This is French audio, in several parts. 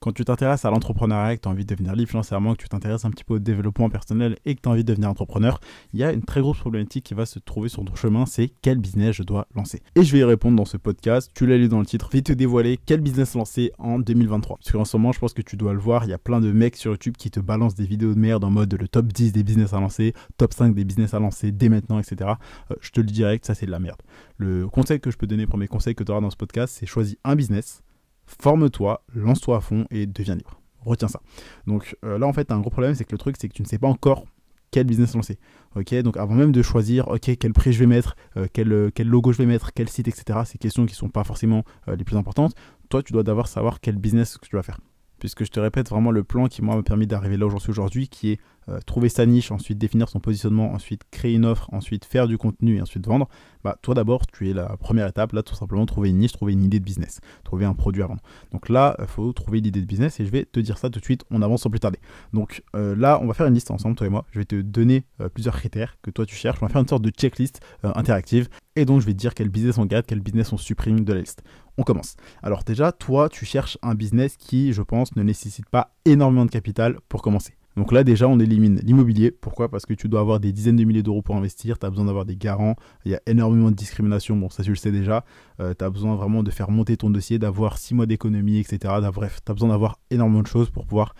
Quand tu t'intéresses à l'entrepreneuriat, que tu as envie de devenir libre financièrement, que tu t'intéresses un petit peu au développement personnel et que tu as envie de devenir entrepreneur, il y a une très grosse problématique qui va se trouver sur ton chemin, c'est quel business je dois lancer. Et je vais y répondre dans ce podcast, tu l'as lu dans le titre, je vais te dévoiler quel business lancer en 2023. Parce qu'en ce moment, je pense que tu dois le voir, il y a plein de mecs sur YouTube qui te balancent des vidéos de merde en mode le top 10 des business à lancer, top 5 des business à lancer dès maintenant, etc. Je te le dis direct, ça c'est de la merde. Le conseil que je peux donner, premier conseil que tu auras dans ce podcast, c'est choisis un business, forme-toi, lance-toi à fond et deviens libre. Retiens ça. Donc là en fait, un gros problème, c'est que le truc, c'est que tu ne sais pas encore quel business lancer. Ok, donc avant même de choisir, ok, quel prix je vais mettre, quel logo je vais mettre, quel site, etc. Ces questions qui ne sont pas forcément les plus importantes. Toi, tu dois d'abord savoir quel business que tu vas faire. Puisque je te répète vraiment le plan qui moi m'a permis d'arriver là où j'en suis aujourd'hui, qui est trouver sa niche, ensuite définir son positionnement, ensuite créer une offre, ensuite faire du contenu et ensuite vendre. Bah toi d'abord tu es la première étape, là tout simplement trouver une niche, trouver une idée de business, trouver un produit à vendre. Donc là il faut trouver l'idée de business et je vais te dire ça tout de suite, on avance sans plus tarder. Donc là on va faire une liste ensemble toi et moi, je vais te donner plusieurs critères que toi tu cherches, on va faire une sorte de checklist interactive et donc je vais te dire quel business on garde, quel business on supprime de la liste. On commence. Alors déjà toi tu cherches un business qui je pense ne nécessite pas énormément de capital pour commencer. Donc là déjà on élimine l'immobilier. Pourquoi ? Parce que tu dois avoir des dizaines de milliers d'euros pour investir, tu as besoin d'avoir des garants, il y a énormément de discrimination, bon ça tu le sais déjà, tu as besoin vraiment de faire monter ton dossier, d'avoir 6 mois d'économie, etc. Bref, tu as besoin d'avoir énormément de choses pour pouvoir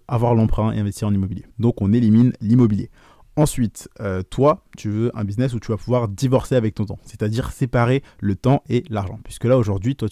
avoir l'emprunt et investir en immobilier. Donc on élimine l'immobilier. Ensuite, toi, tu veux un business où tu vas pouvoir divorcer avec ton temps, c'est-à-dire séparer le temps et l'argent. Puisque là, aujourd'hui, toi,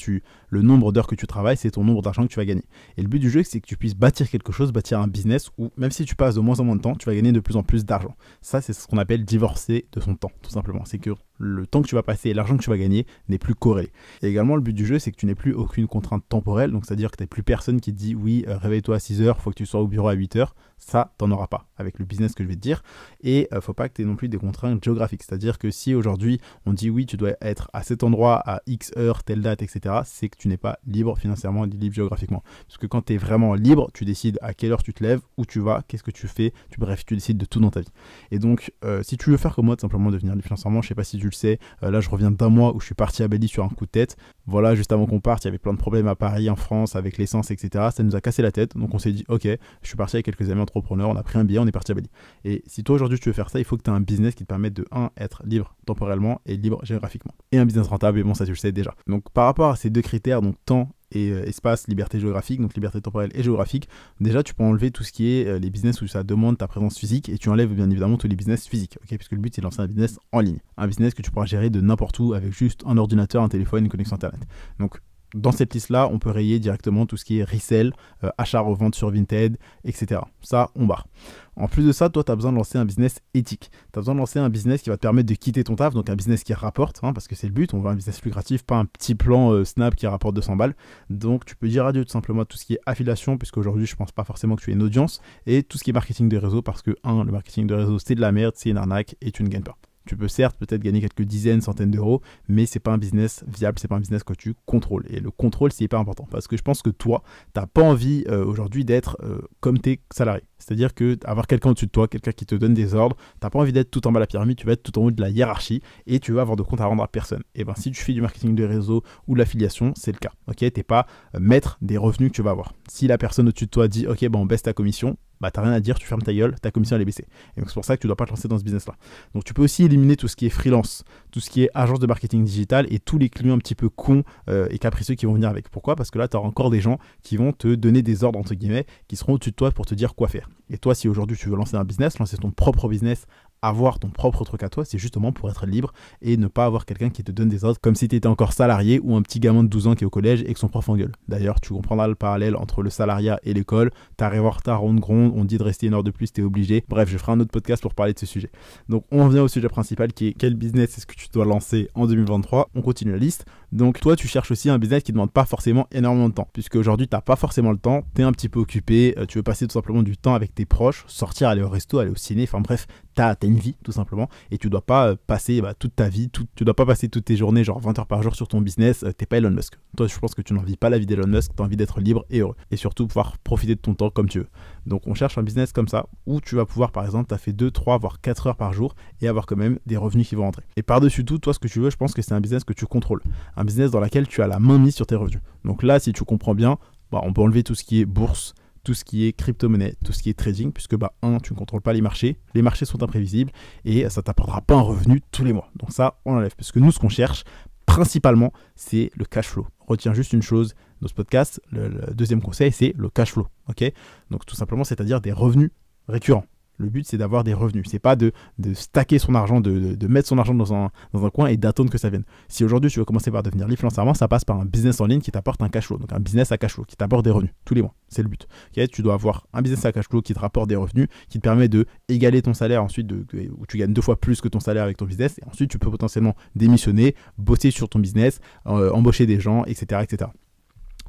le nombre d'heures que tu travailles, c'est ton nombre d'argent que tu vas gagner. Et le but du jeu, c'est que tu puisses bâtir quelque chose, bâtir un business où, même si tu passes de moins en moins de temps, tu vas gagner de plus en plus d'argent. Ça, c'est ce qu'on appelle divorcer de son temps, tout simplement. C'est que le temps que tu vas passer et l'argent que tu vas gagner n'est plus corrélé. Et également, le but du jeu, c'est que tu n'aies plus aucune contrainte temporelle, donc c'est-à-dire que tu n'as plus personne qui te dit « oui, réveille-toi à 6h, il faut que tu sois au bureau à 8h ». Ça, tu n'en auras pas avec le business que je vais te dire. Et faut pas que tu aies non plus des contraintes géographiques. C'est-à-dire que si aujourd'hui, on dit « oui, tu dois être à cet endroit à X heures, telle date, etc. », c'est que tu n'es pas libre financièrement et libre géographiquement. Parce que quand tu es vraiment libre, tu décides à quelle heure tu te lèves, où tu vas, qu'est-ce que tu fais, bref, tu décides de tout dans ta vie. Et donc, si tu veux faire comme moi, tout simplement devenir libre financièrement, je sais pas si tu le sais, là je reviens d'un mois où je suis parti à Bali sur un coup de tête. Voilà, juste avant qu'on parte, il y avait plein de problèmes à Paris, en France, avec l'essence, etc. Ça nous a cassé la tête. Donc on s'est dit, ok, je suis parti avec quelques amis entrepreneurs, on a pris un billet, on est parti à Bali. Et si toi aujourd'hui tu veux faire ça, il faut que tu aies un business qui te permette de 1, être libre temporellement et libre géographiquement. Et un business rentable, et bon ça tu le sais déjà. Donc par rapport à ces deux critères, donc temps et espace, liberté géographique, donc liberté temporelle et géographique, déjà tu peux enlever tout ce qui est les business où ça demande ta présence physique et tu enlèves bien évidemment tous les business physiques, ok, puisque le but c'est de lancer un business en ligne, un business que tu pourras gérer de n'importe où avec juste un ordinateur, un téléphone, une connexion internet. Donc dans cette liste-là, on peut rayer directement tout ce qui est resell, achat-revente sur Vinted, etc. Ça, on barre. En plus de ça, toi, tu as besoin de lancer un business éthique. Tu as besoin de lancer un business qui va te permettre de quitter ton taf, donc un business qui rapporte, parce que c'est le but. On veut un business lucratif, pas un petit plan Snap qui rapporte 200 balles. Donc, tu peux dire adieu tout simplement à tout ce qui est affiliation, puisqu'aujourd'hui, je pense pas forcément que tu aies une audience, et tout ce qui est marketing de réseau, parce que, le marketing de réseau, c'est de la merde, c'est une arnaque, et tu ne gagnes pas. Tu peux certes peut-être gagner quelques dizaines, centaines d'euros, mais c'est pas un business viable, c'est pas un business que tu contrôles. Et le contrôle, c'est hyper important parce que je pense que toi, t'as pas envie aujourd'hui d'être comme tes salariés. C'est-à-dire que avoir quelqu'un au-dessus de toi, quelqu'un qui te donne des ordres, t'as pas envie d'être tout en bas de la pyramide, tu vas être tout en haut de la hiérarchie et tu vas avoir de compte à rendre à personne. Et ben si tu fais du marketing de réseau ou de l'affiliation, c'est le cas. Ok, t'es pas maître des revenus que tu vas avoir. Si la personne au-dessus de toi dit ok, on baisse ta commission, bah t'as rien à dire, tu fermes ta gueule, ta commission elle est baissée. Et donc c'est pour ça que tu dois pas te lancer dans ce business-là. Donc tu peux aussi éliminer tout ce qui est freelance, tout ce qui est agence de marketing digital et tous les clients un petit peu cons et capricieux qui vont venir avec. Pourquoi ? Parce que là tu auras encore des gens qui vont te donner des ordres entre guillemets, qui seront au-dessus de toi pour te dire quoi faire. Et toi, si aujourd'hui tu veux lancer un business, lancer ton propre business, avoir ton propre truc à toi, c'est justement pour être libre et ne pas avoir quelqu'un qui te donne des ordres comme si tu étais encore salarié ou un petit gamin de 12 ans qui est au collège et que son prof engueule. D'ailleurs, tu comprendras le parallèle entre le salariat et l'école. T'arrives en retard, on te gronde, on te dit de rester une heure de plus, t'es obligé. Bref, je ferai un autre podcast pour parler de ce sujet. Donc, on revient au sujet principal qui est quel business est-ce que tu dois lancer en 2023. On continue la liste. Donc, toi, tu cherches aussi un business qui ne demande pas forcément énormément de temps, puisque aujourd'hui, t'as pas forcément le temps, t'es un petit peu occupé, tu veux passer tout simplement du temps avec tes proches, sortir, aller au resto, aller au ciné, enfin bref, t'as une vie tout simplement et tu dois pas passer toute ta vie, tu dois pas passer toutes tes journées genre 20 heures par jour sur ton business, t'es pas Elon Musk. Toi je pense que tu n'en vis pas la vie d'Elon Musk, tu as envie d'être libre et heureux et surtout pouvoir profiter de ton temps comme tu veux. Donc on cherche un business comme ça où tu vas pouvoir par exemple t'as fait 2, 3 voire 4 heures par jour et avoir quand même des revenus qui vont rentrer. Et par-dessus tout, toi ce que tu veux, je pense que c'est un business que tu contrôles, un business dans lequel tu as la main mise sur tes revenus. Donc là si tu comprends bien, on peut enlever tout ce qui est bourse, tout ce qui est crypto-monnaie, tout ce qui est trading, puisque tu ne contrôles pas les marchés sont imprévisibles et ça ne t'apportera pas un revenu tous les mois. Donc ça, on enlève, parce que nous, ce qu'on cherche principalement, c'est le cash flow. Retiens juste une chose dans ce podcast, le deuxième conseil, c'est le cash flow. Okay, donc tout simplement, c'est-à-dire des revenus récurrents. Le but, c'est d'avoir des revenus. C'est pas de stacker son argent, de mettre son argent dans un coin et d'attendre que ça vienne. Si aujourd'hui, tu veux commencer par devenir libre financièrement, ça passe par un business en ligne qui t'apporte un cash flow. Donc un business à cash flow qui t'apporte des revenus tous les mois. C'est le but. Okay, tu dois avoir un business à cash flow qui te rapporte des revenus, qui te permet de égaler ton salaire ensuite, où tu gagnes 2 fois plus que ton salaire avec ton business. Et ensuite, tu peux potentiellement démissionner, bosser sur ton business, embaucher des gens, etc., etc.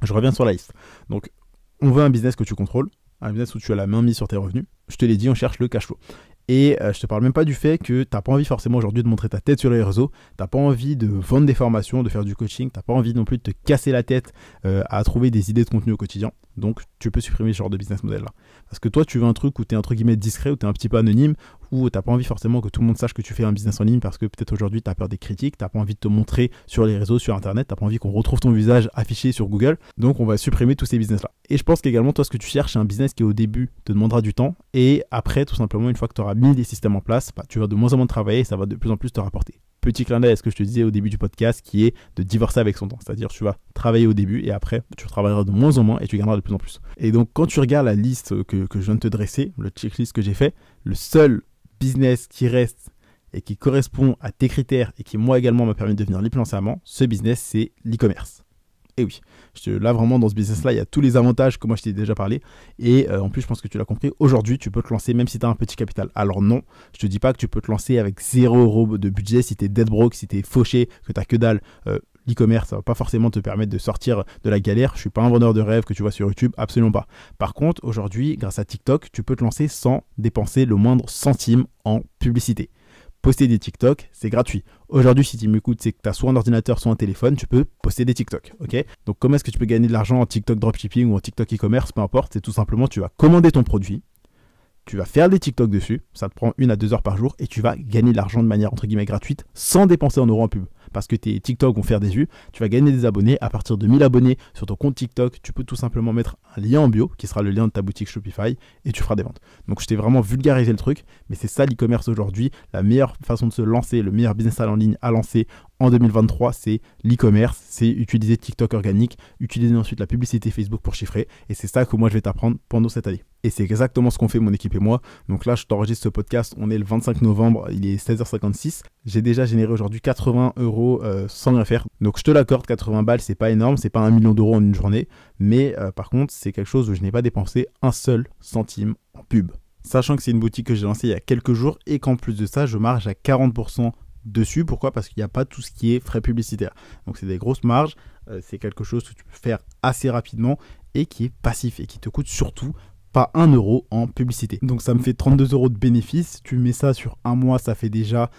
Je reviens sur la liste. Donc, on veut un business que tu contrôles, un business où tu as la main mise sur tes revenus. Je te l'ai dit, on cherche le cash flow. Et je te parle même pas du fait que tu n'as pas envie forcément aujourd'hui de montrer ta tête sur les réseaux, tu n'as pas envie de vendre des formations, de faire du coaching, tu n'as pas envie non plus de te casser la tête à trouver des idées de contenu au quotidien. Donc tu peux supprimer ce genre de business model là. Parce que toi tu veux un truc où tu es entre guillemets discret, où tu es un petit peu anonyme, où tu n'as pas envie forcément que tout le monde sache que tu fais un business en ligne parce que peut-être aujourd'hui tu as peur des critiques, tu n'as pas envie de te montrer sur les réseaux, sur internet, tu n'as pas envie qu'on retrouve ton visage affiché sur Google. Donc on va supprimer tous ces business là. Et je pense qu'également toi ce que tu cherches c'est un business qui au début te demandera du temps et après tout simplement une fois que tu auras mis les systèmes en place, tu vas de moins en moins travailler et ça va de plus en plus te rapporter. Petit clin d'œil à ce que je te disais au début du podcast qui est de divorcer avec son temps. C'est-à-dire tu vas travailler au début et après tu travailleras de moins en moins et tu gagneras de plus en plus. Et donc quand tu regardes la liste que je viens de te dresser, le checklist que j'ai fait, le seul business qui reste et qui correspond à tes critères et qui moi également m'a permis de devenir libre financièrement, ce business c'est l'e-commerce. Et oui, là vraiment dans ce business-là, il y a tous les avantages que moi je t'ai déjà parlé. Et en plus, je pense que tu l'as compris, aujourd'hui, tu peux te lancer même si tu as un petit capital. Alors non, je te dis pas que tu peux te lancer avec 0 € de budget si tu es dead broke, si tu es fauché, que tu n'as que dalle. L'e-commerce, ça va pas forcément te permettre de sortir de la galère. Je suis pas un vendeur de rêve que tu vois sur YouTube, absolument pas. Par contre, aujourd'hui, grâce à TikTok, tu peux te lancer sans dépenser le moindre centime en publicité. Poster des TikTok, c'est gratuit. Aujourd'hui, si tu m'écoutes, c'est que tu as soit un ordinateur, soit un téléphone, tu peux poster des TikTok. Okay, donc, comment est-ce que tu peux gagner de l'argent en TikTok dropshipping ou en TikTok e-commerce, peu importe, c'est tout simplement, tu vas commander ton produit, tu vas faire des TikTok dessus, ça te prend 1 à 2 heures par jour et tu vas gagner de l'argent de manière entre guillemets gratuite sans dépenser 1 € en pub. Parce que tes TikTok vont faire des vues, tu vas gagner des abonnés. À partir de 1000 abonnés sur ton compte TikTok, tu peux tout simplement mettre un lien en bio qui sera le lien de ta boutique Shopify et tu feras des ventes. Donc je t'ai vraiment vulgarisé le truc, mais c'est ça l'e-commerce aujourd'hui. La meilleure façon de se lancer, le meilleur business en ligne à lancer en 2023, c'est l'e-commerce, c'est utiliser TikTok organique, utiliser ensuite la publicité Facebook pour chiffrer. Et c'est ça que moi je vais t'apprendre pendant cette année. Et c'est exactement ce qu'on fait mon équipe et moi. Donc là, je t'enregistre ce podcast, on est le 25 novembre, il est 16h56. J'ai déjà généré aujourd'hui 80 € sans rien faire. Donc je te l'accorde, 80 balles, c'est pas énorme, c'est pas 1 million d'euros en une journée. Mais par contre, c'est quelque chose où je n'ai pas dépensé un seul centime en pub. Sachant que c'est une boutique que j'ai lancée il y a quelques jours et qu'en plus de ça, je marge à 40% dessus. Pourquoi ? Parce qu'il n'y a pas tout ce qui est frais publicitaires. Donc c'est des grosses marges, c'est quelque chose que tu peux faire assez rapidement et qui est passif et qui te coûte surtout pas 1 € en publicité. Donc ça me fait 32 € de bénéfices. Si tu mets ça sur un mois, ça fait déjà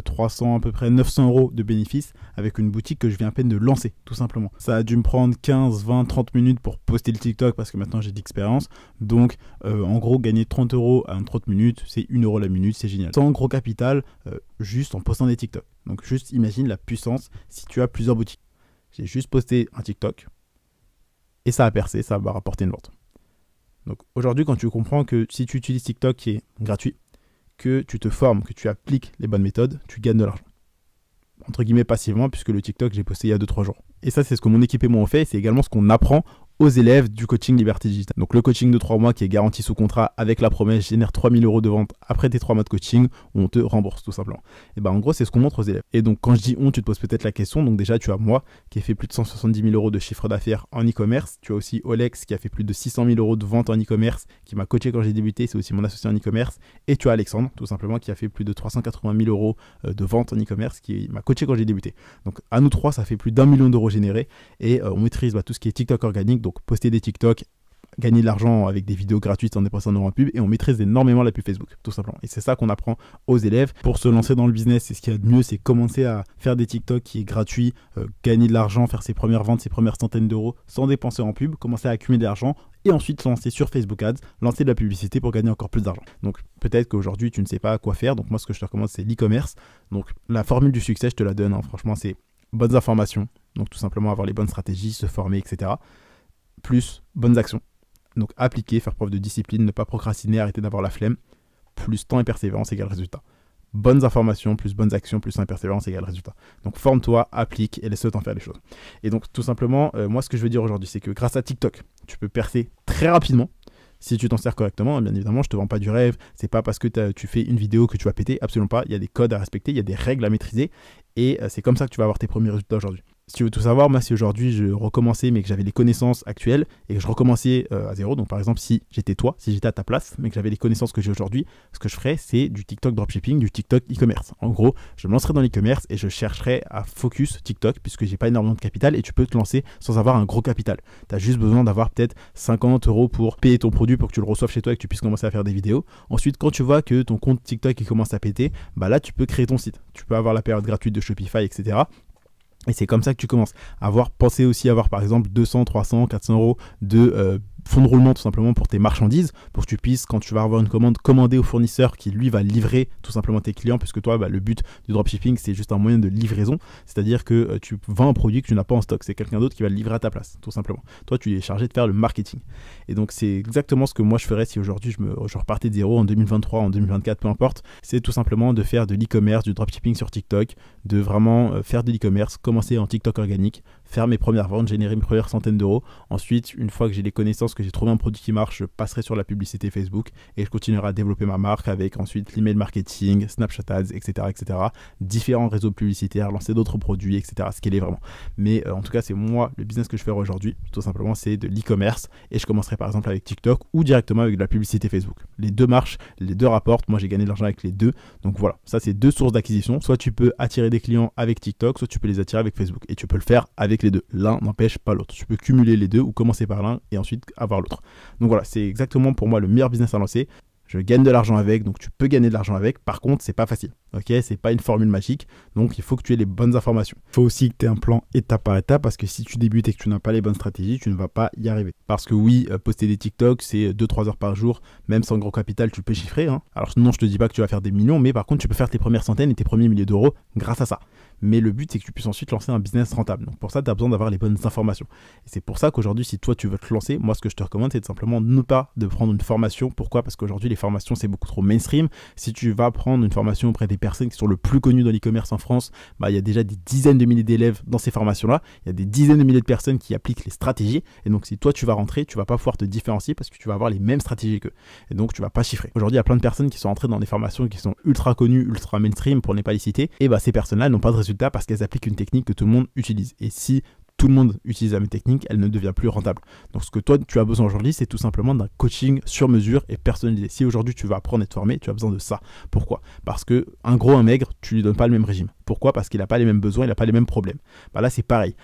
300, à peu près 900 € de bénéfices avec une boutique que je viens à peine de lancer, tout simplement. Ça a dû me prendre 15, 20, 30 minutes pour poster le TikTok parce que maintenant j'ai de l'expérience. Donc en gros, gagner 30 € en 30 minutes, c'est 1 € la minute, c'est génial. Sans gros capital, juste en postant des TikTok. Donc juste imagine la puissance si tu as plusieurs boutiques. J'ai juste posté un TikTok et ça a percé, ça va rapporter une vente. Donc aujourd'hui, quand tu comprends que si tu utilises TikTok qui est gratuit, que tu te formes, que tu appliques les bonnes méthodes, tu gagnes de l'argent. Entre guillemets passivement, puisque le TikTok, j'ai posté il y a 2-3 jours. Et ça, c'est ce que mon équipe et moi on fait, et c'est également ce qu'on apprend aux élèves du coaching Liberté Digitale. Donc le coaching de 3 mois qui est garanti sous contrat avec la promesse génère 3000 € de vente après tes 3 mois de coaching où on te rembourse tout simplement. Et ben en gros c'est ce qu'on montre aux élèves. Et donc quand je dis on, tu te poses peut-être la question, donc déjà tu as moi qui ai fait plus de 170 000 € de chiffre d'affaires en e-commerce, tu as aussi Olex qui a fait plus de 600 000 € de vente en e-commerce, qui m'a coaché quand j'ai débuté, c'est aussi mon associé en e-commerce, et tu as Alexandre tout simplement qui a fait plus de 380 000 € de vente en e-commerce, qui m'a coaché quand j'ai débuté. Donc à nous trois ça fait plus d'1 million d'euros générés et on maîtrise tout ce qui est TikTok organique, donc poster des TikTok, gagner de l'argent avec des vidéos gratuites sans dépenser 1 € en pub, et on maîtrise énormément la pub Facebook, tout simplement. Et c'est ça qu'on apprend aux élèves pour se lancer dans le business. C'est ce qu'il y a de mieux, c'est commencer à faire des TikTok qui est gratuit, gagner de l'argent, faire ses premières ventes, ses premières centaines d'euros sans dépenser en pub, commencer à accumuler de l'argent et ensuite se lancer sur Facebook Ads, lancer de la publicité pour gagner encore plus d'argent. Donc peut-être qu'aujourd'hui tu ne sais pas quoi faire, donc moi ce que je te recommande c'est l'e-commerce. Donc la formule du succès je te la donne, hein. Franchement c'est bonnes informations, donc tout simplement avoir les bonnes stratégies, se former, etc. plus bonnes actions. Donc appliquer, faire preuve de discipline, ne pas procrastiner, arrêter d'avoir la flemme, plus temps et persévérance égale résultat. Bonnes informations, plus bonnes actions, plus temps et persévérance égale résultat. Donc forme-toi, applique et laisse-le t'en faire les choses. Et donc tout simplement, moi ce que je veux dire aujourd'hui, c'est que grâce à TikTok, tu peux percer très rapidement. Si tu t'en sers correctement, bien évidemment, je te vends pas du rêve. C'est pas parce que tu fais une vidéo que tu vas péter, absolument pas. Il y a des codes à respecter, il y a des règles à maîtriser. Et c'est comme ça que tu vas avoir tes premiers résultats aujourd'hui. Si tu veux tout savoir, moi si aujourd'hui je recommençais mais que j'avais les connaissances actuelles et que je recommençais à zéro, donc par exemple si j'étais toi, si j'étais à ta place mais que j'avais les connaissances que j'ai aujourd'hui, ce que je ferais c'est du TikTok dropshipping, du TikTok e-commerce. En gros, je me lancerais dans l'e-commerce et je chercherais à focus TikTok puisque j'ai pas énormément de capital et tu peux te lancer sans avoir un gros capital. Tu as juste besoin d'avoir peut-être 50 € pour payer ton produit pour que tu le reçoives chez toi et que tu puisses commencer à faire des vidéos. Ensuite, quand tu vois que ton compte TikTok il commence à péter, bah là tu peux créer ton site. Tu peux avoir la période gratuite de Shopify, etc. Et c'est comme ça que tu commences. Pensez aussi à avoir par exemple 200, 300, 400 € de fonds de roulement tout simplement pour tes marchandises, pour que tu puisses, quand tu vas avoir une commande, commander au fournisseur qui lui va livrer tout simplement tes clients, puisque toi, le but du dropshipping, c'est juste un moyen de livraison, c'est-à-dire que tu vends un produit que tu n'as pas en stock, c'est quelqu'un d'autre qui va le livrer à ta place, tout simplement. Toi, tu es chargé de faire le marketing. Et donc, c'est exactement ce que moi je ferais si aujourd'hui je repartais de zéro en 2023, en 2024, peu importe. C'est tout simplement de faire de l'e-commerce, du dropshipping sur TikTok, de vraiment faire de l'e-commerce, commencer en TikTok organique, faire mes premières ventes, générer mes premières centaines d'euros. Ensuite, une fois que j'ai les connaissances, que j'ai trouvé un produit qui marche, je passerai sur la publicité Facebook et je continuerai à développer ma marque avec ensuite l'email marketing, Snapchat Ads, etc., etc. Différents réseaux publicitaires, lancer d'autres produits, etc. Ce qu'il est vraiment. Mais en tout cas, c'est moi, le business que je fais aujourd'hui, tout simplement, c'est de l'e-commerce et je commencerai par exemple avec TikTok ou directement avec de la publicité Facebook. Les deux marchent, les deux rapportent. Moi, j'ai gagné de l'argent avec les deux. Donc voilà, ça, c'est deux sources d'acquisition. Soit tu peux attirer des clients avec TikTok, soit tu peux les attirer avec Facebook. Et tu peux le faire avec les deux. L'un n'empêche pas l'autre. Tu peux cumuler les deux ou commencer par l'un et ensuite avoir l'autre. Donc voilà, c'est exactement pour moi le meilleur business à lancer. Je gagne de l'argent avec, donc tu peux gagner de l'argent avec. Par contre, c'est pas facile. Ok, c'est pas une formule magique. Donc il faut que tu aies les bonnes informations. Il faut aussi que tu aies un plan étape par étape parce que si tu débutes et que tu n'as pas les bonnes stratégies, tu ne vas pas y arriver. Parce que oui, poster des TikTok, c'est 2-3 heures par jour, même sans gros capital, tu peux chiffrer. Alors non, je te dis pas que tu vas faire des millions, mais par contre, tu peux faire tes premières centaines et tes premiers milliers d'euros grâce à ça. Mais le but, c'est que tu puisses ensuite lancer un business rentable. Donc pour ça, tu as besoin d'avoir les bonnes informations. Et c'est pour ça qu'aujourd'hui, si toi, tu veux te lancer, moi, ce que je te recommande, c'est de simplement ne pas de prendre une formation. Pourquoi ? Parce qu'aujourd'hui, les formations, c'est beaucoup trop mainstream. Si tu vas prendre une formation auprès des personnes qui sont le plus connues dans l'e-commerce en France, il y a déjà des dizaines de milliers d'élèves dans ces formations-là. Il y a des dizaines de milliers de personnes qui appliquent les stratégies. Et donc, si toi, tu vas rentrer, tu vas pas pouvoir te différencier parce que tu vas avoir les mêmes stratégies qu'eux. Et donc, tu vas pas chiffrer. Aujourd'hui, il y a plein de personnes qui sont entrées dans des formations qui sont ultra connues, ultra mainstream, pour ne pas les citer. Et ces personnes-là n'ont pas de résultat parce qu'elles appliquent une technique que tout le monde utilise. Et si tout le monde utilise la même technique, elle ne devient plus rentable. Donc ce que toi tu as besoin aujourd'hui, c'est tout simplement d'un coaching sur mesure et personnalisé. Si aujourd'hui tu veux apprendre et te former, tu as besoin de ça. Pourquoi ? Parce que un gros, un maigre, tu lui donnes pas le même régime. Pourquoi ? Parce qu'il n'a pas les mêmes besoins, il n'a pas les mêmes problèmes. Là c'est pareil.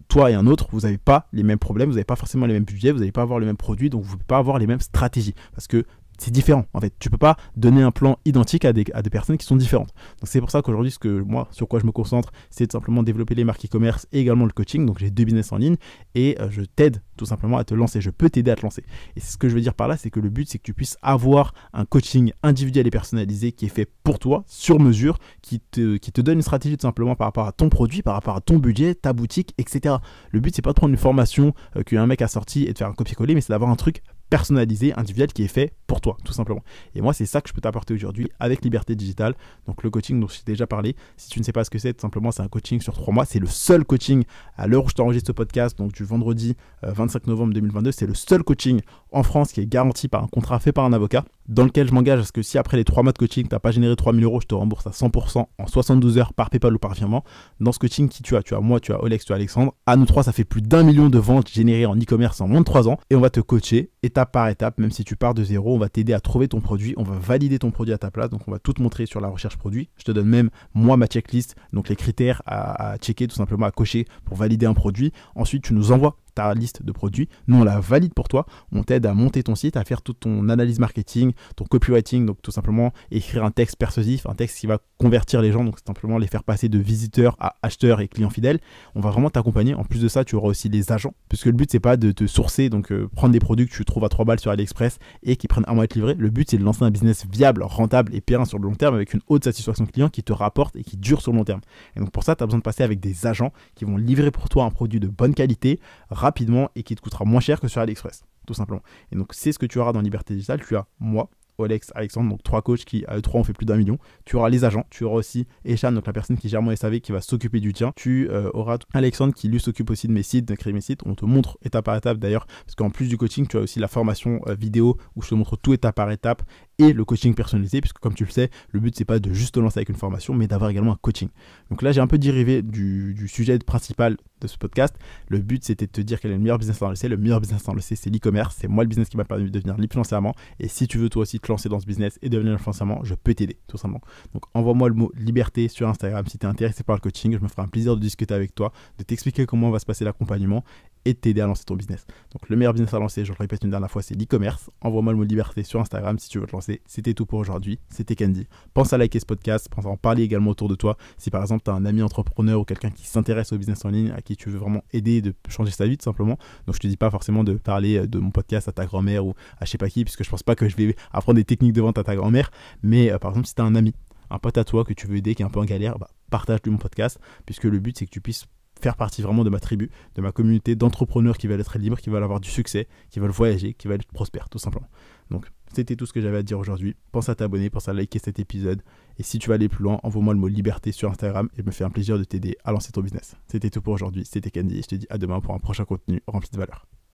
Toi et un autre, vous n'avez pas les mêmes problèmes, vous n'avez pas forcément les mêmes budgets, vous n'allez pas avoir les mêmes produits, donc vous ne pouvez pas avoir les mêmes stratégies. Parce que c'est différent en fait. Tu peux pas donner un plan identique à des personnes qui sont différentes. Donc c'est pour ça qu'aujourd'hui, sur quoi je me concentre, c'est de simplement développer les marques e-commerce et également le coaching. Donc j'ai 2 business en ligne et je t'aide tout simplement à te lancer. Je peux t'aider à te lancer. Et ce que je veux dire par là, c'est que le but, c'est que tu puisses avoir un coaching individuel et personnalisé qui est fait pour toi, sur mesure, qui te donne une stratégie tout simplement par rapport à ton produit, par rapport à ton budget, ta boutique, etc. Le but, c'est pas de prendre une formation qu'un mec a sorti et de faire un copier-coller, mais c'est d'avoir un truc personnalisé, individuel qui est fait pour toi, tout simplement. Et moi, c'est ça que je peux t'apporter aujourd'hui avec Liberté Digitale. Donc le coaching dont je t'ai déjà parlé, si tu ne sais pas ce que c'est, tout simplement, c'est un coaching sur 3 mois. C'est le seul coaching à l'heure où je t'enregistre ce podcast, donc du vendredi 25 novembre 2022. C'est le seul coaching en France qui est garanti par un contrat fait par un avocat, dans lequel je m'engage à ce que si après les 3 mois de coaching, tu n'as pas généré 3 000 €, je te rembourse à 100% en 72 heures par PayPal ou par virement. Dans ce coaching, qui tu as moi, tu as Olex, tu as Alexandre. À nous 3, ça fait plus d'1 million de ventes générées en e-commerce en moins de 3 ans. Et on va te coacher étape par étape, même si tu pars de zéro, on va t'aider à trouver ton produit, on va valider ton produit à ta place, donc on va tout te montrer sur la recherche produit. Je te donne même, moi, ma checklist, donc les critères à checker, tout simplement à cocher pour valider un produit. Ensuite, tu nous envoies ta liste de produits, nous on la valide pour toi, on t'aide à monter ton site, à faire toute ton analyse marketing, ton copywriting, donc tout simplement écrire un texte persuasif, un texte qui va convertir les gens, donc simplement les faire passer de visiteurs à acheteurs et clients fidèles. On va vraiment t'accompagner. En plus de ça, tu auras aussi les agents, puisque le but c'est pas de te sourcer, donc prendre des produits que tu trouves à 3 balles sur AliExpress et qui prennent un mois à être livrés. Le but c'est de lancer un business viable, rentable et pérenne sur le long terme avec une haute satisfaction client qui te rapporte et qui dure sur le long terme. Et donc pour ça, tu as besoin de passer avec des agents qui vont livrer pour toi un produit de bonne qualité, rapidement et qui te coûtera moins cher que sur AliExpress, tout simplement. Et donc, c'est ce que tu auras dans Liberté Digitale. Tu as moi, Olex, Alexandre, donc 3 coachs qui, à eux 3, ont fait plus d'1 million. Tu auras les agents, tu auras aussi Echan, donc la personne qui gère mon SAV, qui va s'occuper du tien. Tu auras Alexandre qui lui s'occupe aussi de mes sites, de créer mes sites. On te montre étape par étape d'ailleurs, parce qu'en plus du coaching, tu as aussi la formation vidéo où je te montre tout étape par étape et le coaching personnalisé, puisque comme tu le sais, le but c'est pas de juste te lancer avec une formation, mais d'avoir également un coaching. Donc là, j'ai un peu dérivé du sujet principal de ce podcast. Le but c'était de te dire quel est le meilleur business à lancer. Le meilleur business à lancer, c'est l'e-commerce. C'est moi le business qui m'a permis de devenir libre financièrement. Et si tu veux toi aussi te lancer dans ce business et devenir libre financièrement, je peux t'aider, tout simplement. Donc envoie-moi le mot liberté sur Instagram si tu es intéressé par le coaching. Je me ferai un plaisir de discuter avec toi, de t'expliquer comment va se passer l'accompagnement et de t'aider à lancer ton business. Donc le meilleur business à lancer, je le répète une dernière fois, c'est l'e-commerce. Envoie-moi le mot liberté sur Instagram si tu veux te lancer. C'était tout pour aujourd'hui. C'était Candy. Pense à liker ce podcast, pense à en parler également autour de toi. Si par exemple tu as un ami entrepreneur ou quelqu'un qui s'intéresse au business en ligne, à qui tu veux vraiment aider de changer sa vie tout simplement. Donc je te dis pas forcément de parler de mon podcast à ta grand-mère ou à je sais pas qui, puisque je pense pas que je vais apprendre des techniques de vente à ta grand-mère. Mais par exemple si tu as un ami, un pote à toi que tu veux aider qui est un peu en galère, partage-lui mon podcast, puisque le but c'est que tu puisses faire partie vraiment de ma tribu, de ma communauté d'entrepreneurs qui veulent être libres, qui veulent avoir du succès, qui veulent voyager, qui veulent être prospères, tout simplement. Donc, c'était tout ce que j'avais à te dire aujourd'hui. Pense à t'abonner, pense à liker cet épisode. Et si tu veux aller plus loin, envoie-moi le mot liberté sur Instagram et je me fais un plaisir de t'aider à lancer ton business. C'était tout pour aujourd'hui. C'était Candy et je te dis à demain pour un prochain contenu rempli de valeur.